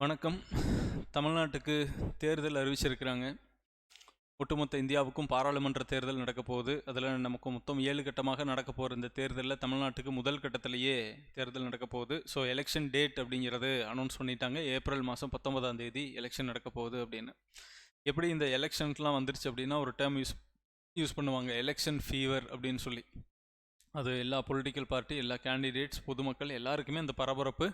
வணக்கம். தமிழ்நாட்டுக்கு தேர்தல் அறிவிச்சிருக்கிறாங்க. ஒட்டுமொத்த இந்தியாவுக்கும் பாராளுமன்ற தேர்தல் நடக்க போகுது. அதில் நமக்கு மொத்தம் 7 கட்டமாக நடக்க போகிற இந்த தேர்தலில் தமிழ்நாட்டுக்கு முதல் கட்டத்திலேயே தேர்தல் நடக்க போகுது. ஸோ எலெக்ஷன் டேட் அப்படிங்கிறது அனௌன்ஸ் பண்ணிட்டாங்க. ஏப்ரல் மாதம் 19ஆம் தேதி எலெக்ஷன் நடக்க போகுது அப்படின்னு. எப்படி இந்த எலெக்ஷன்ஸ்லாம் வந்துருச்சு அப்படின்னா ஒரு டேர்ம் யூஸ் பண்ணுவாங்க, எலெக்ஷன் ஃபீவர் அப்படின்னு சொல்லி. அது எல்லா பொலிட்டிக்கல் பார்ட்டி, எல்லா கேண்டிடேட்ஸ், பொதுமக்கள் எல்லாருக்குமே அந்த பரபரப்பு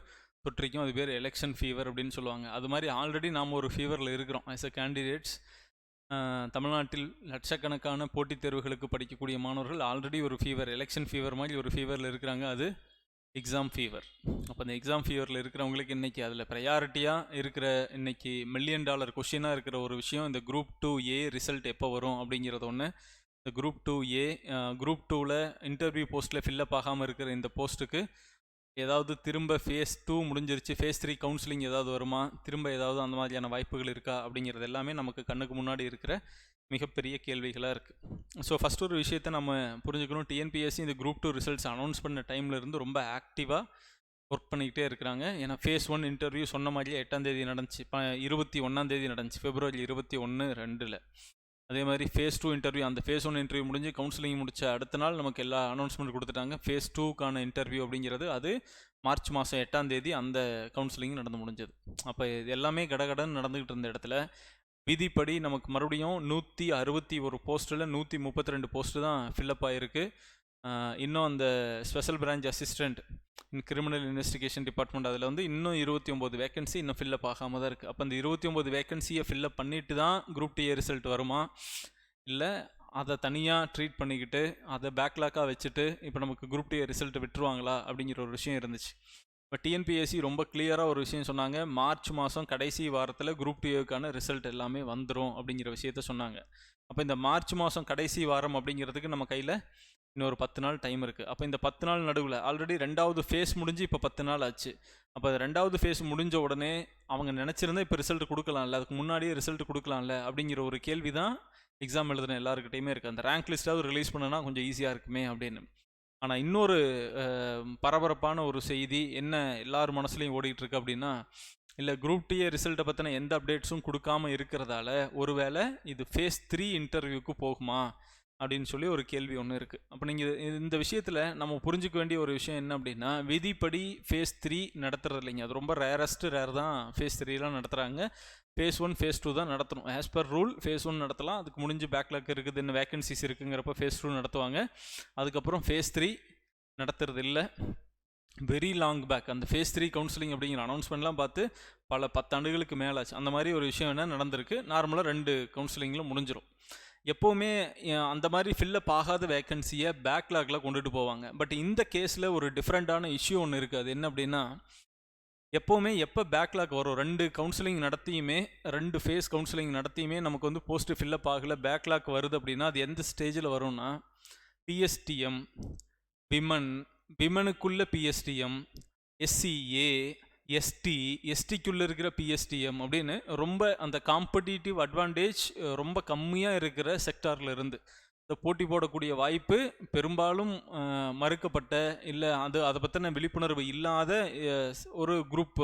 தொற்றிக்கும். அது பேர் எலெக்ஷன் ஃபீவர் அப்படின்னு சொல்லுவாங்க. அது மாதிரி ஆல்ரெடி நாம் ஒரு ஃபீவரில் இருக்கிறோம் ஆஸ் அ கேண்டிடேட்ஸ். தமிழ்நாட்டில் லட்சக்கணக்கான போட்டித் தேர்வுகளுக்கு படிக்கக்கூடிய மாணவர்கள் ஆல்ரெடி ஒரு ஃபீவர், எலெக்ஷன் ஃபீவர் மாதிரி ஒரு ஃபீவரில் இருக்கிறாங்க. அது எக்ஸாம் ஃபீவர். அப்போ அந்த எக்ஸாம் ஃபீவரில் இருக்கிறவங்களுக்கு இன்றைக்கி அதில் ப்ரையாரிட்டியாக இருக்கிற இன்றைக்கி $1 மில்லியன் கொஷினாக இருக்கிற ஒரு விஷயம், இந்த குரூப் 2A ரிசல்ட் எப்போ வரும் அப்படிங்கிறது ஒன்று. இந்த குரூப் 2A குரூப் 2வில் இன்டர்வியூ போஸ்ட்டில் ஃபில்லப் ஆகாமல் இருக்கிற இந்த போஸ்ட்டுக்கு ஏதாவது திரும்ப ஃபேஸ் 2 முடிஞ்சிருச்சு, ஃபேஸ் 3 கவுன்சிலிங் ஏதாவது வருமா, திரும்ப ஏதாவது அந்த மாதிரியான வாய்ப்புகள் இருக்கா அப்படிங்கிறது எல்லாமே நமக்கு கண்ணுக்கு முன்னாடி இருக்கிற மிகப்பெரிய கேள்விகளாக இருக்குது. ஸோ ஃபஸ்ட் ஒரு விஷயத்தை நம்ம புரிஞ்சுக்கணும். டிஎன்பிஎஸ்சி இந்த குரூப் 2 ரிசல்ட்ஸ் அனௌன்ஸ் பண்ண டைமில் இருந்து ரொம்ப ஆக்டிவாக ஒர்க் பண்ணிக்கிட்டே இருக்கிறாங்க. ஏன்னா ஃபேஸ் 1 இன்டர்வியூ சொன்ன மாதிரியே 8ஆம் தேதி நடந்துச்சு, 21ஆம் தேதி நடந்துச்சு, February 21, 2. அதே மாதிரி ஃபேஸ் 2 இன்டர்வியூ, அந்த ஃபேஸ் 1 இன்டர்வியூ முடிஞ்சு கவுன்சிலிங் முடிச்ச அடுத்த நாள் நமக்கு எல்லா அனௌன்ஸ்மெண்ட் கொடுத்துட்டாங்க. ஃபேஸ் 2க்கான இன்டர்வியூ அப்படிங்கிறது அது மார்ச் மாதம் 8ஆம் தேதி அந்த கவுன்சிலிங் நடந்து முடிஞ்சது. அப்போ இது எல்லாமே கடகடன்னு நடந்துக்கிட்டு இருந்த இடத்துல விதிப்படி நமக்கு மறுபடியும் 161 போஸ்ட்டில் 132 போஸ்ட்டு தான் ஃபில்லப் ஆகிருக்கு. இன்னும் அந்த ஸ்பெஷல் பிரான்ச் அசிஸ்டண்ட் இன் கிரிமினல் இன்வெஸ்டிகேஷன் டிபார்ட்மெண்ட் அதில் வந்து இன்னும் 29 வேக்கன்சி இன்னும் ஃபில்லப் ஆகாமல் தான் இருக்குது. அப்போ அந்த 29 வேக்கன்சியை ஃபில்லப் பண்ணிட்டு தான் குரூப் 2A ரிசல்ட் வருமா, இல்லை அதை தனியாக ட்ரீட் பண்ணிக்கிட்டு அதை பேக்லாக்காக வச்சுட்டு இப்போ நமக்கு குரூப் 2A ரிசல்ட் விட்டுருவாங்களா அப்படிங்கிற ஒரு விஷயம் இருந்துச்சு. இப்போ டிஎன்பிஎஸ்சி ரொம்ப கிளியராக ஒரு விஷயம் சொன்னாங்க. மார்ச் மாதம் கடைசி வாரத்தில் குரூப் 2Aக்கான ரிசல்ட் எல்லாமே வந்துடும் அப்படிங்கிற விஷயத்த சொன்னாங்க. அப்போ இந்த மார்ச் மாதம் கடைசி வாரம் அப்படிங்கிறதுக்கு நம்ம கையில் இன்னொரு 10 நாள் டைம் இருக்குது. அப்போ இந்த 10 நாள் நடுவில் ஆல்ரெடி 2வது ஃபேஸ் முடிஞ்சு இப்போ 10 நாள் ஆச்சு. அப்போ 2வது ஃபேஸ் முடிஞ்ச உடனே அவங்க நினச்சிருந்தா இப்போ ரிசல்ட் கொடுக்கலாம்ல, அதுக்கு முன்னாடியே ரிசல்ட் கொடுக்கலாம்ல அப்படிங்கிற ஒரு கேள்வி தான் எக்ஸாம் எழுதுன எல்லாருக்கிட்டையுமே இருக்குது. அந்த ரேங்க் லிஸ்ட்டாவது ரிலீஸ் பண்ணனா கொஞ்சம் ஈஸியாக இருக்குமே அப்படின்னு. ஆனால் இன்னொரு பரபரப்பான ஒரு செய்தி என்ன எல்லார் மனசுலையும் ஓடிட்டுருக்கு அப்படின்னா, இல்லை குரூப் 2A ரிசல்ட்டை பற்றின எந்த அப்டேட்ஸும் கொடுக்காமல் இருக்கிறதால ஒருவேளை இது ஃபேஸ் 3 இன்டர்வியூக்கு போகுமா அப்படின்னு சொல்லி ஒரு கேள்வி ஒன்று இருக்குது. அப்போ நீங்கள் இந்த விஷயத்தில் நம்ம புரிஞ்சுக்க வேண்டிய ஒரு விஷயம் என்ன அப்படின்னா, விதிப்படி ஃபேஸ் 3 நடத்துறது இல்லைங்க. அது ரொம்ப ரேர் தான் ஃபேஸ் 3லாம் நடத்துகிறாங்க. ஃபேஸ் 1 ஃபேஸ் 2 தான் நடத்தணும். ஆஸ் பர் ரூல் ஃபேஸ் 1 நடத்தலாம், அதுக்கு முடிஞ்சு பேக்லாக் இருக்குது, இன்னும் வேக்கன்சிஸ் இருக்குங்கிறப்ப ஃபேஸ் 2 நடத்துவாங்க. அதுக்கப்புறம் ஃபேஸ் 3 நடத்துறது இல்லை. வெரி லாங் பேக் அந்த ஃபேஸ் 3 கவுன்சிலிங் அப்படிங்கிற அனௌன்ஸ்மெண்ட்லாம் பார்த்து பல 10 ஆண்டுகளுக்கு மேலாச்சு. அந்த மாதிரி ஒரு விஷயம் என்ன நடந்திருக்கு. நார்மலாக 2 கவுன்சிலிங்கில் முடிஞ்சிடும். எப்போவுமே அந்த மாதிரி ஃபில்லப் ஆகாத வேக்கன்சியை பேக்லாகில் கொண்டுட்டு போவாங்க. பட் இந்த கேஸில் ஒரு டிஃப்ரெண்ட்டான இஷ்யூ ஒன்று இருக்குது. அது என்ன அப்படின்னா, எப்போவுமே எப்போ பேக்லாக் வரும், 2 கவுன்சிலிங் நடத்தியுமே, 2 ஃபேஸ் கவுன்சிலிங் நடத்தியுமே நமக்கு வந்து போஸ்ட்டு ஃபில்லப் ஆகலை, பேக்லாக் வருது அப்படின்னா அது எந்த ஸ்டேஜில் வரும்னா, பிஎஸ்டிஎம், விமனுக்குள்ள பிஎஸ்டிஎம், எஸ்சிஏ, எஸ்டிக்குள்ளே இருக்கிற பிஎஸ்டிஎம் அப்படின்னு ரொம்ப அந்த காம்படிட்டிவ் அட்வான்டேஜ் ரொம்ப கம்மியாக இருக்கிற செக்டாரில் இருந்து இந்த போட்டி போடக்கூடிய வாய்ப்பு பெரும்பாலும் மறுக்கப்பட்ட, இல்லை அதை பற்றின விழிப்புணர்வு இல்லாத ஒரு குரூப்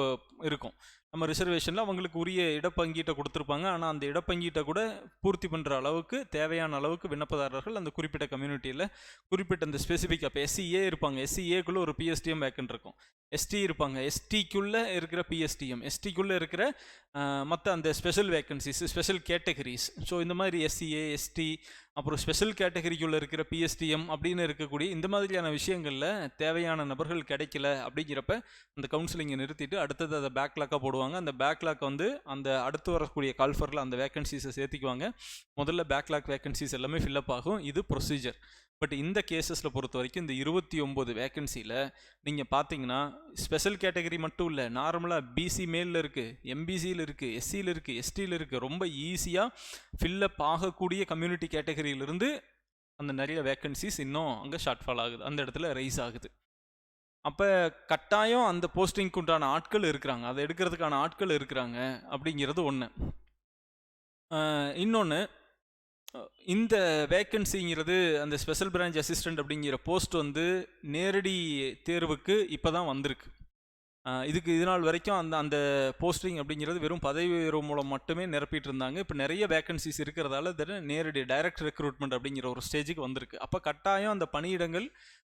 இருக்கும். நம்ம ரிசர்வேஷனில் அவங்களுக்கு உரிய இடப்பங்கீட்டை கொடுத்துருப்பாங்க. ஆனால் அந்த இடப்பங்கீட்டை கூட பூர்த்தி பண்ணுற அளவுக்கு தேவையான அளவுக்கு விண்ணப்பதாரர்கள் அந்த குறிப்பிட்ட கம்யூனிட்டியில் குறிப்பிட்ட அந்த ஸ்பெசிஃபிக் அப்போ எஸ்சிஏ இருப்பாங்க, எஸ்சிஏக்குள்ளே ஒரு பிஎஸ்டிஎம் வேக்கன்ட் இருக்கும். எஸ்டி இருப்பாங்க, எஸ்டிக்குள்ளே இருக்கிற பிஎஸ்டிஎம், எஸ்டிக்குள்ளே இருக்கிற மற்ற அந்த special vacancies, special categories. So இந்த மாதிரி எஸ்சிஏ, எஸ்டி, அப்புறம் ஸ்பெஷல் கேட்டகரிக்குள்ளே இருக்கிற பிஎஸ்டிஎம் அப்படின்னு இருக்கக்கூடிய இந்த மாதிரியான விஷயங்களில் தேவையான நபர்கள் கிடைக்கல அப்படிங்கிறப்ப அந்த கவுன்சிலிங்கை நிறுத்திட்டு அடுத்தது அதை பேக்லாக்காக போடுவாங்க. அந்த பேக்லாக் வந்து அந்த அடுத்து வரக்கூடிய கால்ஃபரில் அந்த வேக்கன்சிஸை சேர்த்திக்குவாங்க. முதல்ல பேக்லாக் வேக்கன்சிஸ் எல்லாமே ஃபில்லப் ஆகும். இது ப்ரொசீஜர். பட் இந்த கேசஸில் பொறுத்த வரைக்கும் இந்த 29 வேக்கன்சியில் நீங்கள் பார்த்தீங்கன்னா ஸ்பெஷல் கேட்டகரி மட்டும் இல்லை, நார்மலாக பிசி மேலில் இருக்குது, எம்பிசியில் இருக்குது, எஸ்சியில் இருக்குது, எஸ்டியில் இருக்குது. ரொம்ப ஈஸியாக ஃபில்லப் ஆகக்கூடிய கம்யூனிட்டி கேட்டகரியிலிருந்து அந்த நிறைய வேக்கன்சிஸ் இன்னும் அங்கே ஷார்ட் ஃபால் ஆகுது, அந்த இடத்துல ரைஸ் ஆகுது. அப்போ கட்டாயம் அந்த போஸ்டிங்க்கு உண்டான ஆட்கள் இருக்கிறாங்க, அதை எடுக்கிறதுக்கான ஆட்கள் இருக்கிறாங்க அப்படிங்கிறது ஒன்று. இன்னொன்று, இந்த வேக்கன்சிங்கிறது அந்த ஸ்பெஷல் பிரான்ச் அசிஸ்டண்ட் அப்படிங்கிற போஸ்ட் வந்து நேரடி தேர்வுக்கு இப்போ தான் வந்திருக்கு. இதுக்கு இது நாள் வரைக்கும் அந்த அந்த போஸ்டிங் அப்படிங்கிறது வெறும் பதவி உயர்வு மூலம் மட்டுமே நிரப்பிட்டு இருந்தாங்க. இப்போ நிறைய வேகன்சிஸ் இருக்கிறதால நேரடி டைரக்ட் ரெக்ரூட்மெண்ட் அப்படிங்கிற ஒரு ஸ்டேஜுக்கு வந்திருக்கு. அப்போ கட்டாயம் அந்த பணியிடங்கள்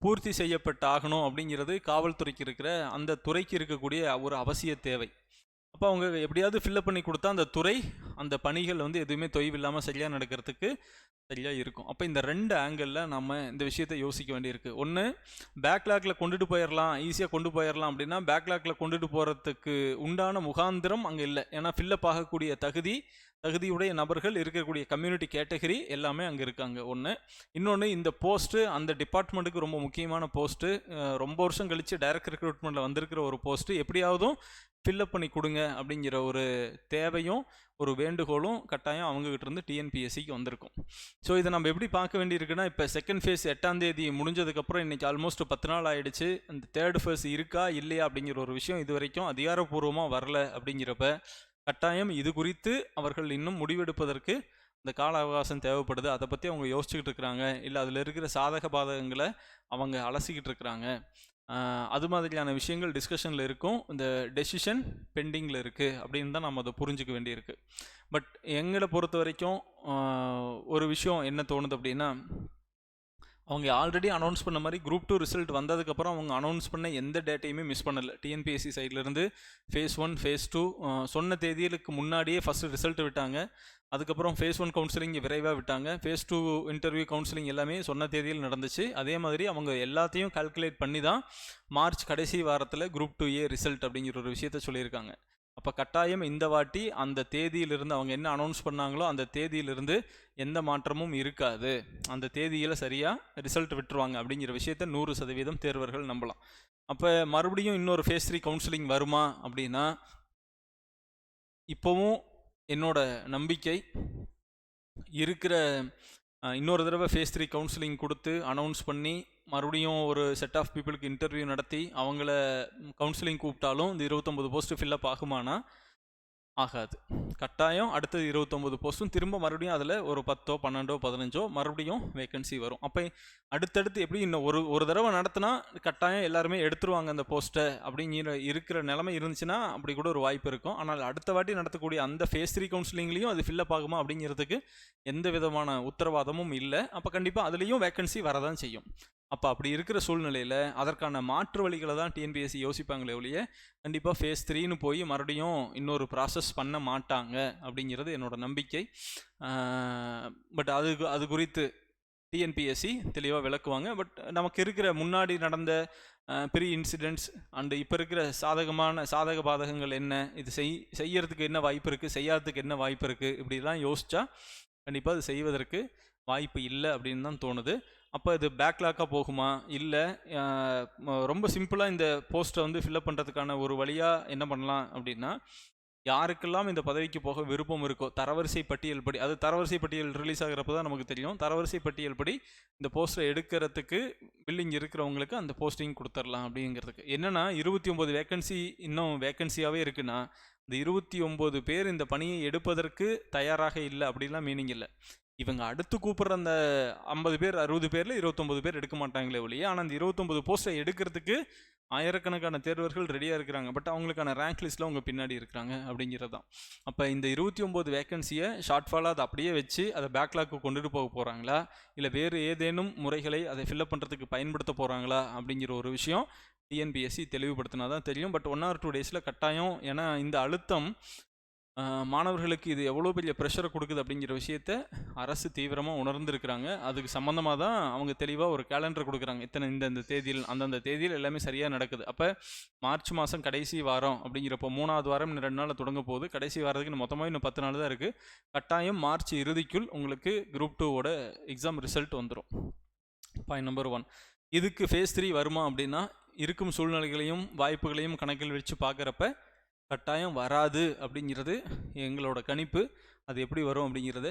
பூர்த்தி செய்யப்பட்டாகணும் அப்படிங்கிறது காவல்துறைக்கு இருக்கிற அந்த துறைக்கு இருக்கக்கூடிய ஒரு அவசிய தேவை. அப்போ அவங்க எப்படியாவது ஃபில்லப் பண்ணி கொடுத்தா அந்த துறை அந்த பணிகள் எதுவுமே தொய்வில்லாமல் சரியாக நடக்கிறதுக்கு சரியாக இருக்கும். அப்போ இந்த 2 ஆங்கிளில் நம்ம இந்த விஷயத்தை யோசிக்க வேண்டியிருக்கு. ஒன்று, பேக்லாக்கில் கொண்டுட்டு போயிடலாம், ஈஸியாக கொண்டு போயிடலாம் அப்படின்னா பேக்லாக்கில் கொண்டுட்டு போகிறதுக்கு உண்டான முகாந்திரம் அங்கே இல்லை. ஏன்னா ஃபில்லப் ஆகக்கூடிய தகுதியுடைய நபர்கள் இருக்கக்கூடிய கம்யூனிட்டி கேட்டகரி எல்லாமே அங்கே இருக்காங்க. ஒன்று. இன்னொன்று, இந்த போஸ்ட்டு அந்த டிபார்ட்மெண்ட்டுக்கு ரொம்ப முக்கியமான போஸ்ட்டு, ரொம்ப வருஷம் கழித்து டைரக்ட் ரெக்ரூட்மெண்ட்டில் வந்திருக்கிற ஒரு போஸ்ட்டு, எப்படியாவதும் ஃபில்லப் பண்ணி கொடுங்க அப்படிங்கிற ஒரு தேவையும் ஒரு வேண்டுகோளும் கட்டாயம் அவங்ககிட்ட இருந்து டிஎன்பிஎஸ்சிக்கு வந்திருக்கும். ஸோ இதை நம்ம எப்படி பார்க்க வேண்டியிருக்குன்னா, இப்போ செகண்ட் ஃபேஸ் 8ஆம் தேதி முடிஞ்சதுக்கப்புறம் இன்றைக்கி ஆல்மோஸ்ட் 10 நாள் ஆகிடுச்சு. அந்த தேர்ட் ஃபேஸ் இருக்கா இல்லையா அப்படிங்கிற ஒரு விஷயம் இது வரைக்கும் அதிகாரப்பூர்வமாக வரல. அப்படிங்கிறப்ப கட்டாயம் இது குறித்து அவர்கள் இன்னும் முடிவெடுப்பதற்கு இந்த கால அவகாசம் தேவைப்படுது. அதை பற்றி அவங்க யோசிச்சுக்கிட்டு இருக்கிறாங்க, இல்லை அதில் இருக்கிற சாதக பாதகங்களை அவங்க அலசிக்கிட்டு இருக்கிறாங்க. அது மாதிரியான விஷயங்கள் டிஸ்கஷனில் இருக்கும். இந்த டெசிஷன் பெண்டிங்கில் இருக்குது அப்படின்னு தான் நம்ம அதை புரிஞ்சுக்க வேண்டியிருக்கு. பட் எங்களை பொறுத்த வரைக்கும் ஒரு விஷயம் என்ன தோணுது அப்படின்னா, அவங்க ஆல்ரெடி அனௌன்ஸ் பண்ண மாதிரி குரூப் 2 ரிசல்ட் வந்ததுக்கப்புறம் அவங்க அனௌன்ஸ் பண்ண எந்த டேட்டையுமே மிஸ் பண்ணலை. டிஎன்பிஎஸ்சி சைட்லேருந்து ஃபேஸ் 1 ஃபேஸ் 2 சொன்ன தேதிகளுக்கு முன்னாடியே ஃபஸ்ட்டு ரிசல்ட் விட்டாங்க. அதுக்கப்புறம் ஃபேஸ் 1 கவுன்சிலிங் விரைவாக விட்டாங்க. ஃபேஸ் 2 இன்டர்வியூ கவுன்சிலிங் எல்லாமே சொன்ன தேதியில் நடந்துச்சு. அதே மாதிரி அவங்க எல்லாத்தையும் கால்குலேட் பண்ணி தான் மார்ச் கடைசி வாரத்தில் குரூப் 2A ரிசல்ட் அப்படிங்கிற ஒரு விஷயத்த சொல்லியிருக்காங்க. அப்போ கட்டாயம் இந்த வாட்டி அந்த தேதியிலிருந்து அவங்க என்ன அனௌன்ஸ் பண்ணாங்களோ அந்த தேதியிலிருந்து எந்த மாற்றமும் இருக்காது. அந்த தேதியில் சரியாக ரிசல்ட் விட்டுருவாங்க அப்படிங்கிற விஷயத்த 100% தேர்வர்கள் நம்பலாம். அப்போ மறுபடியும் இன்னொரு ஃபேஸ் 3 கவுன்சிலிங் வருமா அப்படின்னா, இப்போவும் என்னோட நம்பிக்கை இருக்கிற இன்னொரு தடவை ஃபேஸ் 3 கவுன்சிலிங் கொடுத்து அனௌன்ஸ் பண்ணி மறுபடியும் ஒரு செட் ஆஃப் பீப்புளுக்கு இன்டர்வியூ நடத்தி அவங்கள கவுன்சிலிங் கூப்பிட்டாலும் இந்த 29 போஸ்ட்டு ஃபில்லப் ஆகுமானா ஆகாது. கட்டாயம் அடுத்தது 29 போஸ்ட்டும் திரும்ப மறுபடியும் அதில் ஒரு 10, 12, 15 மறுபடியும் வேக்கன்சி வரும். அப்போ அடுத்தடுத்து எப்படி இன்னும் ஒரு தடவை நடத்தினா கட்டாயம் எல்லாருமே எடுத்துருவாங்க அந்த போஸ்ட்டை அப்படிங்கிற இருக்கிற நிலைமை இருந்துச்சுன்னா அப்படி கூட ஒரு வாய்ப்பு இருக்கும். ஆனால் அடுத்த வாட்டி நடத்தக்கூடிய அந்த ஃபேஸ் 3 கவுன்சிலிங்லேயும் அது ஃபில்லப் ஆகுமா அப்படிங்கிறதுக்கு எந்த விதமான உத்தரவாதமும் இல்லை. அப்போ கண்டிப்பாக அதுலேயும் வேக்கன்சி வரதான் செய்யும். அப்போ அப்படி இருக்கிற சூழ்நிலையில் அதற்கான மாற்று வழிகளை தான் டிஎன்பிஎஸ்சி யோசிப்பாங்களே ஒழிய கண்டிப்பாக ஃபேஸ் 3ன்னு போய் மறுபடியும் இன்னொரு ப்ராசஸ் பண்ண மாட்டாங்க அப்படிங்கிறது என்னோட நம்பிக்கை. பட் அது குறித்து டிஎன்பிஎஸ்சி தெளிவாக விளக்குவாங்க. பட் நமக்கு இருக்கிற முன்னாடி நடந்த ப்ரீ இன்சிடென்ட்ஸ் அண்டு இப்போ இருக்கிற சாதக பாதகங்கள் என்ன, இது செய்யறதுக்கு என்ன வாய்ப்பு இருக்குது, செய்யாததுக்கு என்ன வாய்ப்பு இருக்குது, இப்படிலாம் யோசித்தா கண்டிப்பாக அது செய்வதற்கு வாய்ப்பு இல்லை அப்படின்னு தான் தோணுது. அப்போ இது பேக்லாக்காக போகுமா, இல்லை ரொம்ப சிம்பிளாக இந்த போஸ்ட்டை ஃபில்லப் பண்ணுறதுக்கான ஒரு வழியாக என்ன பண்ணலாம் அப்படின்னா, யாருக்கெல்லாம் இந்த பதவிக்கு போக விருப்பம் இருக்கோ தரவரிசை பட்டியல் படி, அது தரவரிசை பட்டியல் ரிலீஸ் ஆகிறப்ப தான் நமக்கு தெரியும், தரவரிசை பட்டியல் படி இந்த போஸ்ட்டை எடுக்கிறதுக்கு பில்லிங் இருக்கிறவங்களுக்கு அந்த போஸ்டிங் கொடுத்துடலாம். அப்படிங்கிறதுக்கு என்னென்னா 29 வேக்கன்சி இன்னும் வேக்கன்சியாகவே இருக்குன்னா இந்த 29 பேர் இந்த பணியை எடுப்பதற்கு தயாராக இல்லை அப்படின்லாம் மீனிங் இல்லை. இவங்க அடுத்து கூப்பிட்ற அந்த 50 பேர் 60 பேரில் 29 பேர் எடுக்க மாட்டாங்களே ஒழிய, ஆனால் அந்த 29 போஸ்ட்டை எடுக்கிறதுக்கு ஆயிரக்கணக்கான தேர்வர்கள் ரெடியாக இருக்கிறாங்க. பட் அவங்களுக்கான ரேங்க் லிஸ்ட்டில் அவங்க பின்னாடி இருக்கிறாங்க அப்படிங்கிறது தான். அப்போ இந்த 29 வேக்கன்சியை ஷார்ட்ஃபாலாக அதை அப்படியே வச்சு அதை பேக்லாக்கு கொண்டுட்டு போக போகிறாங்களா, இல்லை வேறு ஏதேனும் முறைகளை அதை ஃபில்லப் பண்ணுறதுக்கு பயன்படுத்த போகிறாங்களா அப்படிங்கிற ஒரு விஷயம் டிஎன்பிஎஸ்சி தெளிவுபடுத்தினா தான் தெரியும். பட் 1 or 2 டேஸில் கட்டாயம், ஏன்னா இந்த அழுத்தம் மாணவர்களுக்கு இது எவ்வளோ பெரிய ப்ரெஷரை கொடுக்குது அப்படிங்கிற விஷயத்த அரசு தீவிரமாக உணர்ந்துருக்கிறாங்க. அதுக்கு சம்மந்தமாக தான் அவங்க தெளிவாக ஒரு கேலண்டர் கொடுக்குறாங்க. இந்த தேதியில் அந்தந்த தேதியில் எல்லாமே சரியாக நடக்குது. அப்போ மார்ச் மாதம் கடைசி வாரம் அப்படிங்கிறப்போ 3வது வாரம் இன்னும் 2 நாளில் தொடங்க போகுது. கடைசி வாரத்துக்கு மொத்தமாக இன்னும் 10 நாள் தான் இருக்குது. கட்டாயம் மார்ச் இறுதிக்குள் உங்களுக்கு குரூப் 2வோட எக்ஸாம் ரிசல்ட் வந்துடும். Point number 1. இதுக்கு ஃபேஸ் 3 வருமா அப்படின்னா, இருக்கும் சூழ்நிலைகளையும் வாய்ப்புகளையும் கணக்கில் வச்சு பார்க்குறப்ப கட்டாயம் வராது அப்படிங்கிறது எங்களோட கணிப்பு. அது எப்படி வரும் அப்படிங்கிறது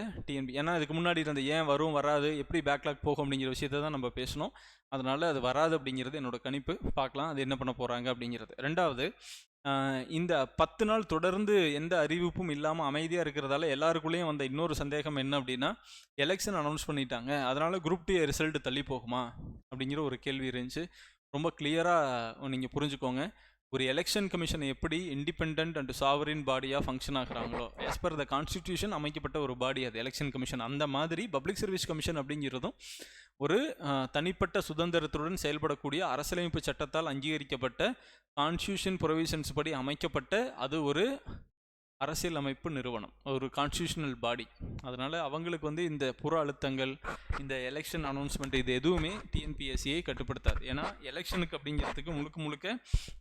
ஏன்னா இதுக்கு முன்னாடி இருந்த ஏன் வரும் வராது எப்படி பேக்லாக் போகும் அப்படிங்கிற விஷயத்தை தான் நம்ம பேசணும். அதனால் அது வராது அப்படிங்கிறது என்னோட கணிப்பு. பார்க்கலாம் அது என்ன பண்ண போகிறாங்க அப்படிங்கிறது. 2வது, இந்த 10 நாள் தொடர்ந்து எந்த அறிவிப்பும் இல்லாமல் அமைதியாக இருக்கிறதால எல்லாருக்குள்ளேயும் வந்த இன்னொரு சந்தேகம் என்ன அப்படின்னா, எலெக்ஷன் அனௌன்ஸ் பண்ணிட்டாங்க, அதனால் குரூப் 2 ரிசல்ட் தள்ளி போகுமா அப்படிங்கிற ஒரு கேள்வி இருந்துச்சு. ரொம்ப கிளியராக நீங்கள் புரிஞ்சுக்கோங்க. ஒரு எலெக்ஷன் கமிஷன் எப்படி இண்டிபெண்ட் அண்ட் சாவரின் பாடியாக ஃபங்க்ஷன் ஆகுறாங்களோ, ஆஸ் பர் த கான்ஸ்டிடியூஷன் அமைக்கப்பட்ட ஒரு பாடி அது எலெக்ஷன் கமிஷன். அந்த மாதிரி பப்ளிக் சர்வீஸ் கமிஷன் அப்படிங்கிறதும் ஒரு தனிப்பட்ட சுதந்திரத்துடன் செயல்படக்கூடிய அரசியலமைப்பு சட்டத்தால் அங்கீகரிக்கப்பட்ட கான்ஸ்டியூஷன் ப்ரொவிஷன்ஸ் படி அமைக்கப்பட்ட அது ஒரு அரசியல் அமைப்பு நிறுவனம், ஒரு கான்ஸ்டியூஷனல் பாடி. அதனால் அவங்களுக்கு வந்து இந்த புற அழுத்தங்கள், இந்த எலெக்ஷன் அனௌன்ஸ்மெண்ட், இது எதுவுமே டிஎன்பிஎஸ்சியை கட்டுப்படுத்தாது. ஏன்னா எலெக்ஷனுக்கு அப்படிங்கிறதுக்கு முழுக்க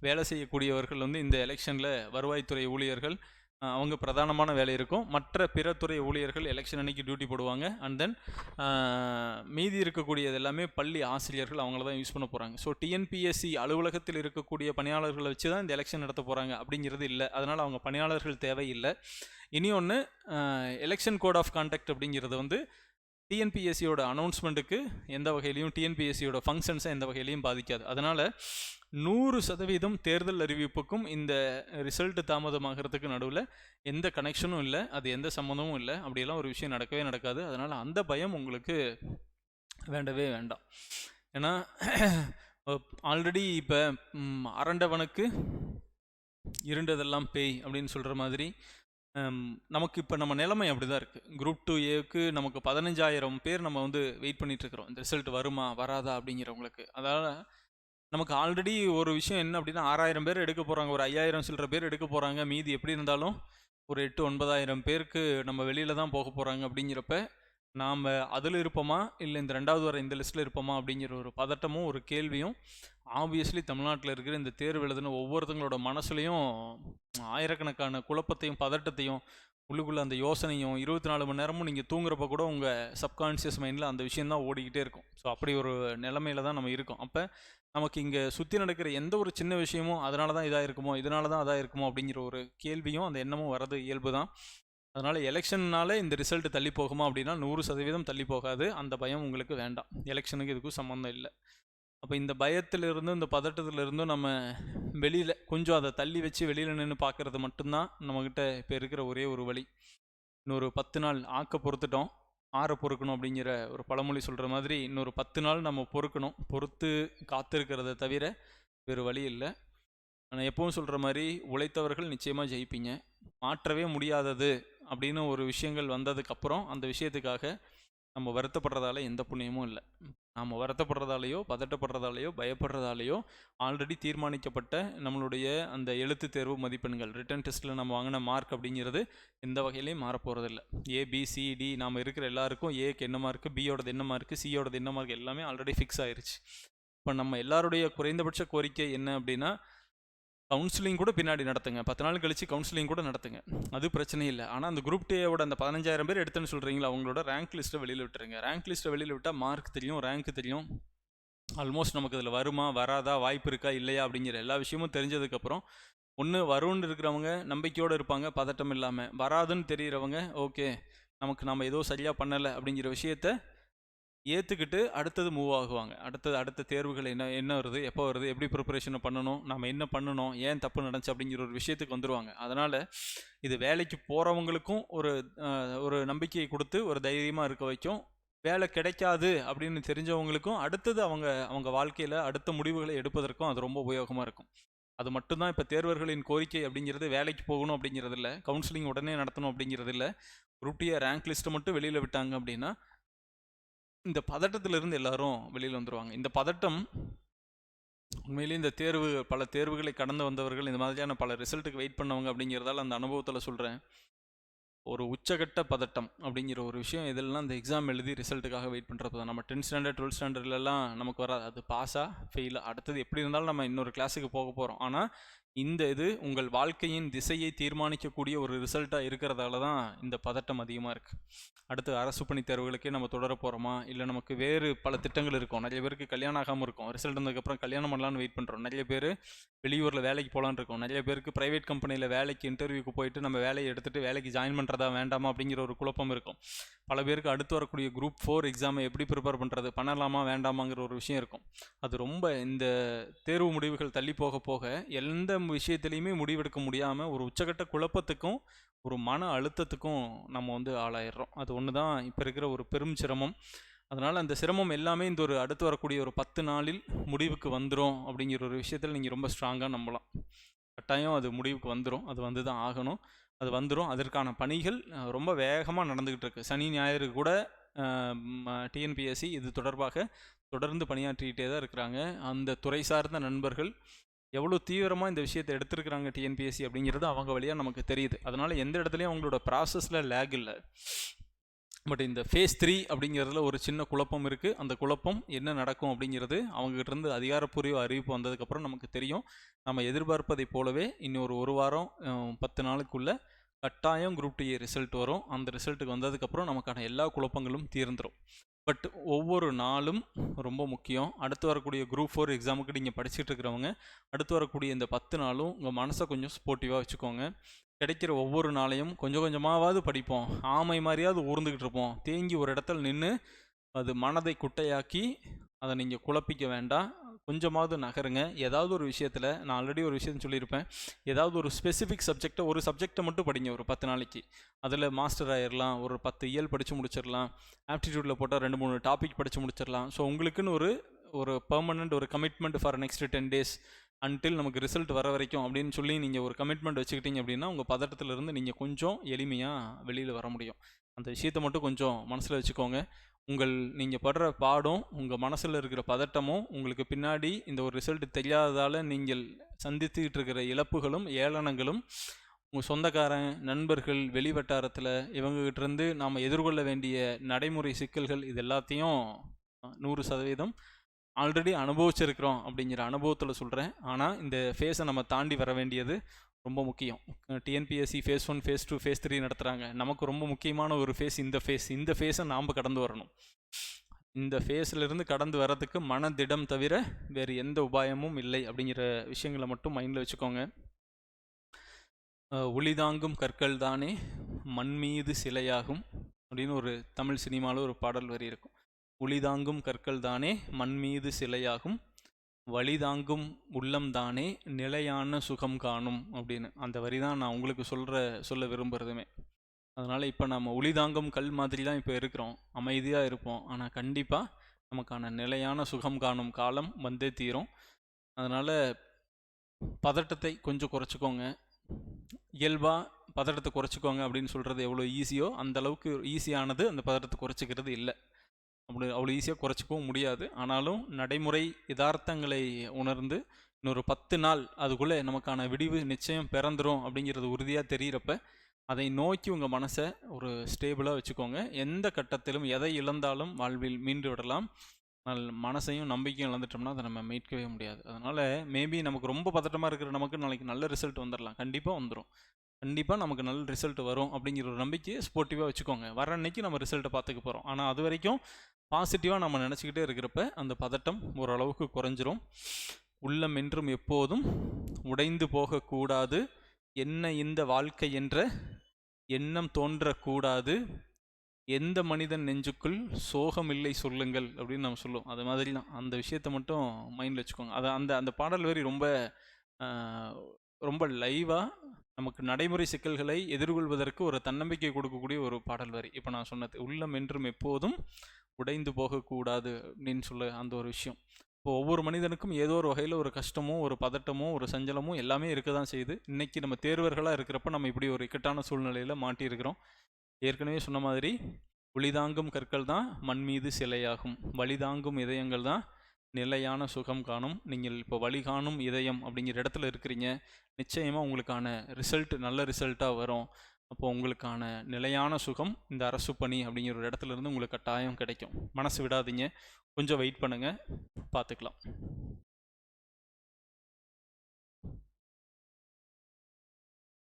வேலை செய்யக்கூடியவர்கள் வந்து இந்த எலெக்ஷனில் வருவாய்த்துறை ஊழியர்கள், அவங்க பிரதானமான வேலை இருக்கும். மற்ற பிற துறை ஊழியர்கள் எலெக்ஷன் அன்னைக்கு டியூட்டி போடுவாங்க. அண்ட் தென் மீதி இருக்கக்கூடியது எல்லாமே பள்ளி ஆசிரியர்கள் அவங்கள தான் யூஸ் பண்ண போகிறாங்க. ஸோ டிஎன்பிஎஸ்சி அலுவலகத்தில் இருக்கக்கூடிய பணியாளர்களை வச்சு தான் இந்த எலெக்ஷன் நடத்த போகிறாங்க அப்படிங்கிறது இல்லை. அதனால் அவங்க பணியாளர்கள் தேவையில்லை. இனி ஒன்று, எலெக்ஷன் கோட் ஆஃப் கான்டக்ட் அப்படிங்கிறது வந்து டிஎன்பிஎஸ்சியோட அனௌன்ஸ்மெண்ட்டுக்கு எந்த வகையிலையும், டிஎன்பிஎஸ்சியோட ஃபங்க்ஷன்ஸை எந்த வகையிலையும் பாதிக்காது. அதனால் 100% தேர்தல் அறிவிப்புக்கும் இந்த ரிசல்ட் தாமதமாகிறதுக்கு நடுவில் எந்த கனெக்ஷனும் இல்லை, அது எந்த சம்மந்தமும் இல்லை. அப்படியெல்லாம் ஒரு விஷயம் நடக்கவே நடக்காது. அதனால் அந்த பயம் உங்களுக்கு வேண்டவே வேண்டாம். ஏன்னா ஆல்ரெடி இப்போ அரண்டவனுக்கு இருண்டதெல்லாம் பேய் அப்படின்னு சொல்கிற மாதிரி நமக்கு இப்போ நம்ம நிலைமை அப்படி தான் இருக்குது. குரூப் 2A நமக்கு 15,000 பேர் நம்ம வந்து வெயிட் பண்ணிகிட்ருக்குறோம், இந்த ரிசல்ட் வருமா வராதா அப்படிங்கிறவங்களுக்கு. அதனால் நமக்கு ஆல்ரெடி ஒரு விஷயம் என்ன அப்படின்னா, 6,000 பேர் எடுக்க போகிறாங்க, ஒரு 5,000 சில்லற பேர் எடுக்க போகிறாங்க. மீதி எப்படி இருந்தாலும் ஒரு 8,000-9,000 பேருக்கு நம்ம வெளியில் தான் போக போகிறாங்க. அப்படிங்கிறப்ப நாம் அதில் இருப்போமா இல்லை இந்த 2வது வர இந்த லிஸ்ட்டில் இருப்போமா அப்படிங்கிற ஒரு பதட்டமும் ஒரு கேள்வியும் ஆப்வியஸ்லி தமிழ்நாட்டில் இருக்கிற இந்த தேர்வு எழுதின ஒவ்வொருத்தங்களோட மனசுலையும் ஆயிரக்கணக்கான குழப்பத்தையும் பதட்டத்தையும், உள்ளுக்குள்ளே அந்த யோசனையும், 24 மணி நேரமும் நீங்கள் தூங்குறப்ப கூட உங்கள் சப்கான்ஷியஸ் மைண்டில் அந்த விஷயந்தான் ஓடிக்கிட்டே இருக்கும். ஸோ அப்படி ஒரு நிலைமையில தான் நம்ம இருக்கோம். அப்போ நமக்கு இங்கே சுற்றி நடக்கிற எந்த ஒரு சின்ன விஷயமும் அதனால தான் இதாக இருக்குமோ, இதனால தான் அதாக இருக்குமோ அப்படிங்கிற ஒரு கேள்வியும் அந்த எண்ணமும் வரது இயல்பு தான். அதனால் எலெக்ஷன்னால இந்த ரிசல்ட் தள்ளி போகுமா அப்படின்னா 100% தள்ளி போகாது. அந்த பயம் உங்களுக்கு வேண்டாம். எலெக்ஷனுக்கு இதுக்கும் சம்மந்தம் இல்லை. அப்போ இந்த பயத்திலிருந்து, இந்த பதட்டத்திலிருந்தும் நம்ம வெளியில் கொஞ்சம் அதை தள்ளி வச்சு வெளியில் நின்று பார்க்குறது மட்டும்தான் நம்மக்கிட்ட இப்போ இருக்கிற ஒரே ஒரு வழி. இன்னொரு 10 நாள் ஆக்க பொறுத்துட்டோம், ஆற பொறுக்கணும் அப்படிங்கிற ஒரு பழமொழி சொல்கிற மாதிரி இன்னொரு 10 நாள் நம்ம பொறுக்கணும். பொறுத்து காத்திருக்கிறத தவிர வேறு வழி இல்லை. ஆனால் எப்பவும் சொல்கிற மாதிரி உழைத்தவர்கள் நிச்சயமாக ஜெயிப்பீங்க. மாற்றவே முடியாதது அப்படின்னு ஒரு விஷயங்கள் வந்ததுக்கப்புறம் அந்த விஷயத்துக்காக நம்ம வருத்தப்படுறதால எந்த புண்ணியமும் இல்லை. நாம் வருத்தப்படுறதாலேயோ பதட்டப்படுறதாலேயோ பயப்படுறதாலேயோ ஆல்ரெடி தீர்மானிக்கப்பட்ட நம்மளுடைய அந்த எழுத்து தேர்வு மதிப்பெண்கள், ரிட்டன் டெஸ்ட்டில் நம்ம வாங்கின மார்க் அப்படிங்கிறது எந்த வகையிலையும் மாறப்போகிறதில்ல. ABCD நாம் இருக்கிற எல்லாருக்கும் ஏக்கு என்ன மார்க்கு, பியோடது என்ன மார்க்கு, சியோடது என்ன மார்க் எல்லாமே ஆல்ரெடி ஃபிக்ஸ் ஆயிடுச்சு. இப்போ நம்ம எல்லாருடைய குறைந்தபட்ச கோரிக்கை என்ன அப்படின்னா, கவுன்சிலிங் கூட பின்னாடி நடத்துங்க, 10 நாள் கழித்து கவுன்சிலிங் கூட நடத்துங்க, அது பிரச்சனை இல்லை. ஆனால் அந்த குரூப் டேவோட அந்த 15,000 பேர் எடுத்துன்னு சொல்கிறீங்களா, அவங்களோட ரேங்க் லிஸ்ட்டை வெளியில் விட்டுருங்க. ரேங்க் லிஸ்ட்டை வெளியில் விட்டால் மார்க் தெரியும், ரேங்க் தெரியும், ஆல்மோஸ்ட் நமக்கு இதில் வருமா வராதா, வாய்ப்பு இருக்கா இல்லையா அப்படிங்கிற எல்லா விஷயமும் தெரிஞ்சதுக்கப்புறம் ஒன்று வரும்னு இருக்கிறவங்க நம்பிக்கையோடு இருப்பாங்க பதட்டம் இல்லாமல். வராதுன்னு தெரிகிறவங்க ஓகே நம்ம ஏதோ சரியாக பண்ணலை அப்படிங்கிற விஷயத்த ஏற்றுக்கிட்டு அடுத்தது மூவ் ஆகுவாங்க. அடுத்த தேர்வுகள் என்ன வருது, எப்போ வருது, எப்படி ப்ரிப்பரேஷனை பண்ணணும், நம்ம என்ன பண்ணணும், ஏன் தப்பு நடந்துச்சு அப்படிங்கிற ஒரு விஷயத்துக்கு வந்துடுவாங்க. அதனால் இது வேலைக்கு போகிறவங்களுக்கும் ஒரு நம்பிக்கையை கொடுத்து ஒரு தைரியமாக இருக்க வைக்கும். வேலை கிடைக்காது அப்படின்னு தெரிஞ்சவங்களுக்கும் அடுத்தது அவங்க வாழ்க்கையில் அடுத்த முடிவுகளை எடுப்பதற்கும் அது ரொம்ப உபயோகமாக இருக்கும். அது மட்டும்தான் இப்போ தேர்வர்களின் கோரிக்கை அப்படிங்கிறது. வேலைக்கு போகணும் அப்படிங்கிறது இல்லை, கவுன்சிலிங் உடனே நடத்தணும் அப்படிங்கிறது இல்லை. குரூப் டி ரேங்க் லிஸ்ட்டை மட்டும் வெளியில் விட்டாங்க அப்படின்னா இந்த பதட்டத்திலிருந்து எல்லாரும் வெளியில் வந்துடுவாங்க. இந்த பதட்டம் உண்மையிலேயே இந்த பல தேர்வுகளை கடந்து வந்தவர்கள், இந்த மாதிரியான பல ரிசல்ட்டுக்கு வெயிட் பண்ணவங்க அப்படிங்கிறதால அந்த அனுபவத்தில் சொல்கிறேன். ஒரு உச்சகட்ட பதட்டம் அப்படிங்கிற ஒரு விஷயம் இதெல்லாம் இந்த எக்ஸாம் எழுதி ரிசல்ட்டுக்காக வெயிட் பண்ணுறது தான். நம்ம 10th ஸ்டாண்டர்ட் 12th ஸ்டாண்டர்ட்லலாம் நமக்கு வராது. அது பாஸா ஃபெயிலா, அடுத்தது எப்படி இருந்தாலும் நம்ம இன்னொரு கிளாஸுக்கு போக போகிறோம். ஆனால் இது உங்கள் வாழ்க்கையின் திசையை தீர்மானிக்கக்கூடிய ஒரு ரிசல்ட்டாக இருக்கிறதால தான் இந்த பதட்டம் அதிகமாக இருக்குது. அடுத்து அரசு பணி தேர்வுகளுக்கே நம்ம தொடர போகிறோமா, இல்லை நமக்கு வேறு பல திட்டங்கள் இருக்கும். நிறைய பேருக்கு கல்யாணம் ஆகாமல் இருக்கும், ரிசல்ட் வந்ததுக்கப்புறம் கல்யாணம் பண்ணலான்னு வெயிட் பண்ணுறோம். நிறைய பேர் வெளியூரில் வேலைக்கு போகலான்னு இருக்கோம். நிறைய பேருக்கு ப்ரைவேட் கம்பெனியில் வேலைக்கு இன்டர்வியூக்கு போயிட்டு நம்ம வேலையை எடுத்துகிட்டு வேலைக்கு ஜாயின் பண்ணுறதா வேண்டாமா அப்படிங்கிற ஒரு குழப்பம் இருக்கும். பல பேருக்கு அடுத்து வரக்கூடிய குரூப் 4 எக்ஸாமை எப்படி ப்ரிப்பேர் பண்ணுறது, பண்ணலாமா வேண்டாமாங்கிற ஒரு விஷயம் இருக்கும். அது ரொம்ப இந்த தேர்வு முடிவுகள் தள்ளி போக போக எந்த விஷயத்துலையுமே முடிவெடுக்க முடியாமல் ஒரு உச்சகட்ட குழப்பத்துக்கும் ஒரு மன அழுத்தத்துக்கும் நம்ம ஆளாயிடுறோம். அது ஒன்று தான் இப்போ இருக்கிற ஒரு பெரும் சிரமம். அதனால் அந்த சிரமம் எல்லாமே இந்த ஒரு அடுத்து வரக்கூடிய ஒரு 10 நாளில் முடிவுக்கு வந்துடும் அப்படிங்கிற ஒரு விஷயத்தில் நீங்கள் ரொம்ப ஸ்ட்ராங்காக நம்பலாம். கட்டாயம் அது முடிவுக்கு வந்துடும், அது வந்து தான் ஆகணும், அது வந்துடும். அதற்கான பணிகள் ரொம்ப வேகமாக நடந்துக்கிட்டு இருக்குது. சனி ஞாயிறு கூட டிஎன்பிஎஸ்சி இது தொடர்பாக தொடர்ந்து பணியாற்றிக்கிட்டே தான் இருக்கிறாங்க. அந்த துறை சார்ந்த நண்பர்கள் எவ்வளோ தீவிரமாக இந்த விஷயத்தை எடுத்துருக்கிறாங்க டிஎன்பிஎஸ்சி அப்படிங்கிறது அவங்க வழியாக நமக்கு தெரியுது. அதனால் எந்த இடத்துலையும் அவங்களோட ப்ராசஸில் லேக் இல்லை. பட் இந்த ஃபேஸ் 3 அப்படிங்கிறதுல ஒரு சின்ன குழப்பம் இருக்குது. அந்த குழப்பம் என்ன நடக்கும் அப்படிங்கிறது அவங்ககிட்டருந்து அதிகாரப்பூர்வ அறிவிப்பு வந்ததுக்கப்புறம் நமக்கு தெரியும். நம்ம எதிர்பார்ப்பதை போலவே இன்னொரு 1 வாரம் 10 நாளுக்குள்ளே கட்டாயம் குரூப் டி ரிசல்ட் வரும். அந்த ரிசல்ட்டுக்கு வந்ததுக்கப்புறம் நமக்கான எல்லா குழப்பங்களும் தீர்ந்துடும். பட் ஒவ்வொரு நாளும் ரொம்ப முக்கியம். அடுத்து வரக்கூடிய குரூப் 4 எக்ஸாமுக்கு நீங்கள் படிச்சுட்டு இருக்கிறவங்க அடுத்து வரக்கூடிய இந்த 10 நாளும் உங்கள் மனசை கொஞ்சம் ஸ்போர்ட்டிவாக வச்சுக்கோங்க. கிடைக்கிற ஒவ்வொரு நாளையும் கொஞ்சம் கொஞ்சமாவது படிப்போம். ஆமை மாதிரியாவது ஊர்ந்துக்கிட்டு இருப்போம். தேங்கி ஒரு இடத்துல நின்று அது மனதை குட்டையாக்கி அதை நீங்கள் குழப்பிக்க வேண்டாம். கொஞ்சமாவது நகருங்க. ஏதாவது ஒரு விஷயத்தில் நான் ஆல்ரெடி ஒரு விஷயம் சொல்லியிருப்பேன். ஏதாவது ஒரு ஸ்பெசிஃபிக் ஒரு சப்ஜெக்டை மட்டும் படிங்க ஒரு 10 நாளைக்கு. அதில் மாஸ்டர் ஆயிடலாம். ஒரு 10 இயல் படித்து முடிச்சிடலாம். ஆப்டிடியூடில் போட்டால் 2-3 டாபிக் படித்து முடிச்சிடலாம். ஸோ உங்களுக்குன்னு ஒரு பெர்மனண்ட் ஒரு commitment for next 10 days until நமக்கு ரிசல்ட் வர வரைக்கும் அப்படின்னு சொல்லி நீங்கள் ஒரு கமிட்மெண்ட் வச்சுக்கிட்டீங்க அப்படின்னா உங்கள் பதட்டத்திலிருந்து நீங்கள் கொஞ்சம் எளிமையாக வெளியில் வர முடியும். அந்த விஷயத்தை மட்டும் கொஞ்சம் மனசில் வச்சுக்கோங்க. நீங்கள் படுற பாடம், உங்கள் மனசில் இருக்கிற பதட்டமும், உங்களுக்கு பின்னாடி இந்த ஒரு ரிசல்ட் தெரியாததால் நீங்கள் சந்தித்துக்கிட்டு இருக்கிற இழப்புகளும் ஏளனங்களும், உங்கள் சொந்தக்காரன், நண்பர்கள், வெளி வட்டாரத்தில் இவங்ககிட்டேருந்து நாம் எதிர்கொள்ள வேண்டிய நடைமுறை சிக்கல்கள், இது எல்லாத்தையும் 100% ஆல்ரெடி அனுபவிச்சிருக்கிறோம் அப்படிங்கிற அனுபவத்தில் சொல்கிறேன். ஆனால் இந்த ஃபேஸை நம்ம தாண்டி வர வேண்டியது ரொம்ப முக்கியம். டிஎன்பிஎஸ்சி ஃபேஸ் 1, ஃபேஸ் 2, ஃபேஸ் 3 நடத்துகிறாங்க. நமக்கு ரொம்ப முக்கியமான ஒரு ஃபேஸ் இந்த ஃபேஸை நாம் கடந்து வரணும். இந்த ஃபேஸிலிருந்து கடந்து வர்றதுக்கு மனதிடம் தவிர வேறு எந்த உபாயமும் இல்லை அப்படிங்கிற விஷயங்களை மட்டும் மைண்டில் வச்சுக்கோங்க. ஒளிதாங்கும் கற்கள் தானே மண் மீது சிலையாகும் அப்படின்னு ஒரு தமிழ் சினிமாவில் ஒரு பாடல் வரி இருக்கும். ஒளிதாங்கும் கற்கள் தானே மண் மீது சிலையாகும், வழிதாங்கும் உள்ளம் தானே நிலையான சுகம் காணும் அப்படின்னு. அந்த வரி தான் நான் உங்களுக்கு சொல்ல விரும்புகிறதுமே. அதனால் இப்போ நம்ம ஒளிதாங்கும் கல் மாதிரி தான் இப்போ இருக்கிறோம், அமைதியாக இருப்போம். ஆனால் கண்டிப்பாக நமக்கான நிலையான சுகம் காணும் காலம் வந்தே தீரும். அதனால் பதட்டத்தை கொஞ்சம் குறைச்சிக்கோங்க. இயல்பாக பதட்டத்தை குறைச்சிக்கோங்க அப்படின்னு சொல்கிறது எவ்வளோ ஈஸியோ அந்த அளவுக்கு ஈஸியானது அந்த பதட்டத்தை குறைச்சிக்கிறது இல்லை. அவ்வளோ ஈஸியாக குறைச்சிக்கவும் முடியாது. ஆனாலும் நடைமுறை யதார்த்தங்களை உணர்ந்து இன்னொரு 10 நாள் அதுக்குள்ளே நமக்கான விடிவு நிச்சயம் பிறந்துடும் அப்படிங்கிறது உறுதியாக தெரிகிறப்ப அதை நோக்கி உங்கள் மனசை ஒரு ஸ்டேபிளாக வச்சுக்கோங்க. எந்த கட்டத்திலும் எதை இழந்தாலும் வாழ்வில் மீண்டு விடலாம். மனசையும் நம்பிக்கையும் இழந்துட்டோம்னா அதை நம்ம மீட்கவே முடியாது. அதனால் மேபி நமக்கு ரொம்ப பதட்டமாக இருக்கிற நமக்கு நாளைக்கு நல்ல ரிசல்ட் வந்துடலாம். கண்டிப்பாக வந்துடும். கண்டிப்பாக நமக்கு நல்ல ரிசல்ட் வரும் அப்படிங்கிற ஒரு நம்பிக்கையை ஸ்போர்ட்டிவாக வச்சுக்கோங்க. வர அன்னைக்கு நம்ம ரிசல்ட்டை பார்த்துக்க போகிறோம். ஆனால் அது வரைக்கும் பாசிட்டிவாக நம்ம நினச்சிக்கிட்டே இருக்கிறப்ப அந்த பதட்டம் ஓரளவுக்கு குறைஞ்சிரும். உள்ளம் என்றும் எப்போதும் உடைந்து போகக்கூடாது, என்ன இந்த வாழ்க்கை என்ற எண்ணம் தோன்றக்கூடாது, எந்த மனிதன் நெஞ்சுக்குள் சோகம் இல்லை சொல்லுங்கள் அப்படின்னு நம்ம சொல்லுவோம். அது மாதிரி தான் அந்த விஷயத்தை மட்டும் மைண்டில் வச்சுக்கோங்க. அதை அந்த பாடல் வரி ரொம்ப லைவாக நமக்கு நடைமுறை சிக்கல்களை எதிர்கொள்வதற்கு ஒரு தன்னம்பிக்கை கொடுக்கக்கூடிய ஒரு பாடல் வரி. இப்போ நான் சொன்னது உள்ளம் என்றும் எப்போதும் உடைந்து போகக்கூடாது அப்படின்னு சொல்ல அந்த ஒரு விஷயம். இப்போ ஒவ்வொரு மனிதனுக்கும் ஏதோ ஒரு வகையில் ஒரு கஷ்டமோ ஒரு பதட்டமோ ஒரு சஞ்சலமோ எல்லாமே இருக்க தான் செய்யுது. இன்றைக்கி நம்ம தேர்வர்களாக இருக்கிறப்ப நம்ம இப்படி ஒரு இக்கட்டான சூழ்நிலையில் மாட்டியிருக்கிறோம். ஏற்கனவே சொன்ன மாதிரி ஒளிதாங்கும் கற்கள் தான் மண் மீது சிலையாகும், வழிதாங்கும் இதயங்கள் தான் நிலையான சுகம் காணும். நீங்கள் இப்போ வழி காணும் இதயம் அப்படிங்கிற இடத்துல இருக்கிறீங்க. நிச்சயமாக உங்களுக்கான ரிசல்ட் நல்ல ரிசல்ட்டாக வரும். அப்போது உங்களுக்கான நிலையான சுகம் இந்த அரசு பணி அப்படிங்கிற ஒரு இடத்துல இருந்து உங்களுக்கு கட்டாயம் கிடைக்கும். மனசு விடாதீங்க, கொஞ்சம் வெயிட் பண்ணுங்கள், பார்த்துக்கலாம்.